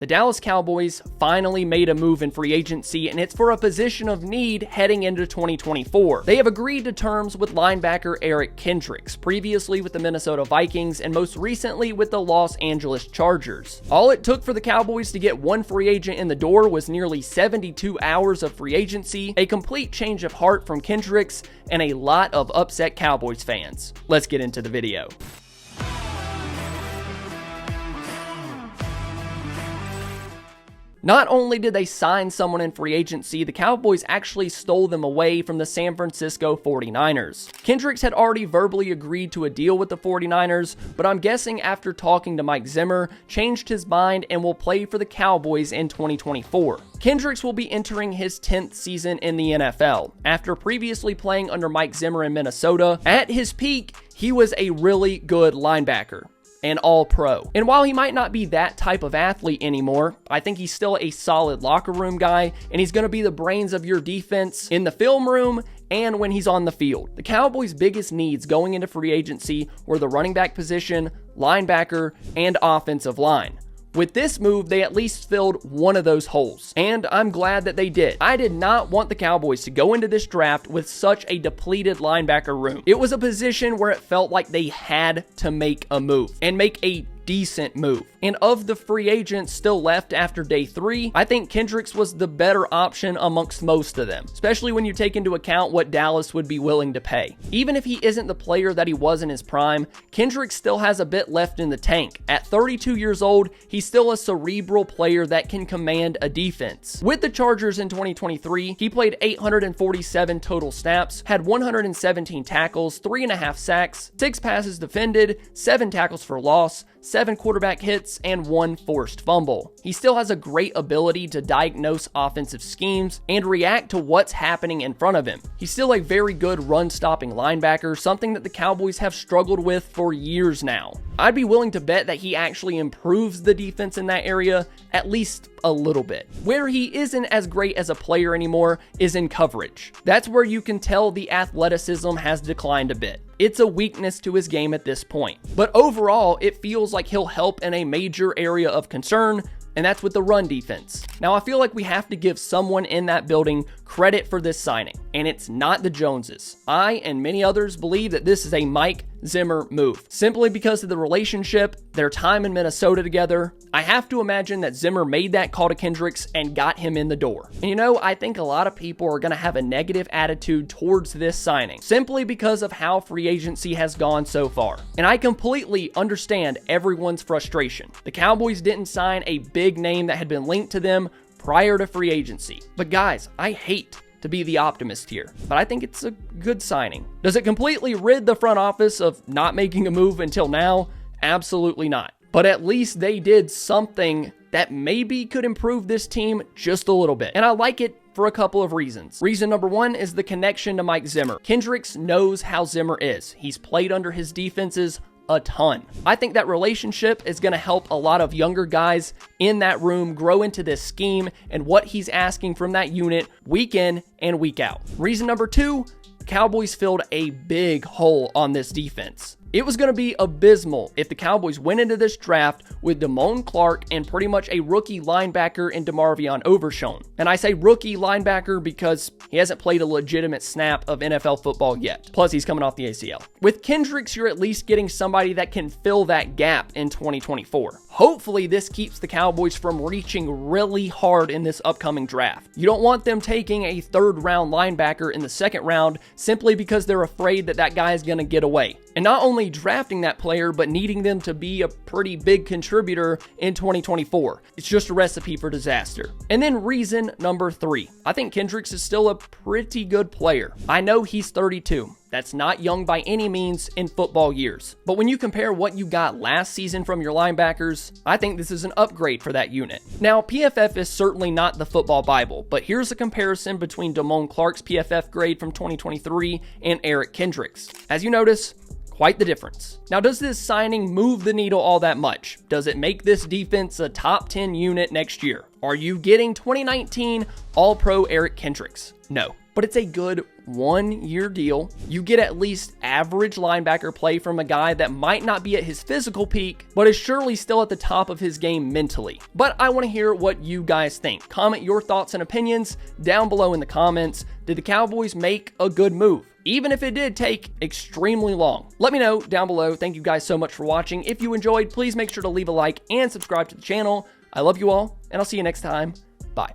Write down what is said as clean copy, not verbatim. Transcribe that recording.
The Dallas Cowboys finally made a move in free agency, and it's for a position of need heading into 2024. They have agreed to terms with linebacker Mychal Kendricks, previously with the Minnesota Vikings and most recently with the Los Angeles Chargers. All it took for the Cowboys to get one free agent in the door was nearly 72 hours of free agency, a complete change of heart from Kendricks, and a lot of upset Cowboys fans. Let's get into the video. Not only did they sign someone in free agency, the Cowboys actually stole them away from the San Francisco 49ers. Kendricks had already verbally agreed to a deal with the 49ers, but I'm guessing after talking to Mike Zimmer, changed his mind and will play for the Cowboys in 2024. Kendricks will be entering his 10th season in the NFL. After previously playing under Mike Zimmer in Minnesota, at his peak, he was a really good linebacker. An all-pro. And while he might not be that type of athlete anymore, I think he's still a solid locker room guy, and he's going to be the brains of your defense in the film room and when he's on the field. The Cowboys' biggest needs going into free agency were the running back position, linebacker, and offensive line. With this move, they at least filled one of those holes, and I'm glad that they did. I did not want the Cowboys to go into this draft with such a depleted linebacker room. It was a position where it felt like they had to make a move, and make a decent move. And of the free agents still left after day 3, I think Kendricks was the better option amongst most of them, especially when you take into account what Dallas would be willing to pay. Even if he isn't the player that he was in his prime, Kendricks still has a bit left in the tank. At 32 years old, he's still a cerebral player that can command a defense. With the Chargers in 2023, he played 847 total snaps, had 117 tackles, 3.5 sacks, 6 passes defended, 7 tackles for loss, 7 quarterback hits, and 1 forced fumble. He still has a great ability to diagnose offensive schemes and react to what's happening in front of him. He's still a very good run-stopping linebacker, something that the Cowboys have struggled with for years now. I'd be willing to bet that he actually improves the defense in that area at least a little bit. Where he isn't as great as a player anymore is in coverage. That's where you can tell the athleticism has declined a bit. It's a weakness to his game at this point. But overall, it feels like he'll help in a major area of concern, and that's with the run defense. Now, I feel like we have to give someone in that building credit for this signing, and it's not the Joneses. I and many others believe that this is a Mike Zimmer move, simply because of the relationship, their time in Minnesota together. I have to imagine that Zimmer made that call to Kendricks and got him in the door. And you know, I think a lot of people are going to have a negative attitude towards this signing, simply because of how free agency has gone so far. And I completely understand everyone's frustration. The Cowboys didn't sign a big name that had been linked to them prior to free agency. But guys, I hate to be the optimist here, but I think it's a good signing. Does it completely rid the front office of not making a move until now? Absolutely not. But at least they did something that maybe could improve this team just a little bit. And I like it for a couple of reasons. Reason number 1 is the connection to Mike Zimmer. Kendricks knows how Zimmer is. He's played under his defenses a ton. I think that relationship is going to help a lot of younger guys in that room grow into this scheme and what he's asking from that unit week in and week out. Reason number 2, Cowboys filled a big hole on this defense. It was going to be abysmal if the Cowboys went into this draft with Damone Clark and pretty much a rookie linebacker in DeMarvion Overshown. And I say rookie linebacker because he hasn't played a legitimate snap of NFL football yet. Plus, he's coming off the ACL. With Kendricks, you're at least getting somebody that can fill that gap in 2024. Hopefully, this keeps the Cowboys from reaching really hard in this upcoming draft. You don't want them taking a 3rd round linebacker in the 2nd round simply because they're afraid that that guy is going to get away. And not only drafting that player, but needing them to be a pretty big contributor in 2024. It's just a recipe for disaster. And then reason number 3. I think Kendricks is still a pretty good player. I know he's 32. That's not young by any means in football years. But when you compare what you got last season from your linebackers, I think this is an upgrade for that unit. Now, PFF is certainly not the football Bible, but here's a comparison between Damone Clark's PFF grade from 2023 and Mychal Kendricks. As you notice, quite the difference. Now, does this signing move the needle all that much? Does it make this defense a top 10 unit next year? Are you getting 2019 All-Pro Mychal Kendricks? No. But it's a good 1-year deal. You get at least average linebacker play from a guy that might not be at his physical peak, but is surely still at the top of his game mentally. But I want to hear what you guys think. Comment your thoughts and opinions down below in the comments. Did the Cowboys make a good move, even if it did take extremely long? Let me know down below. Thank you guys so much for watching. If you enjoyed, please make sure to leave a like and subscribe to the channel. I love you all, and I'll see you next time. Bye.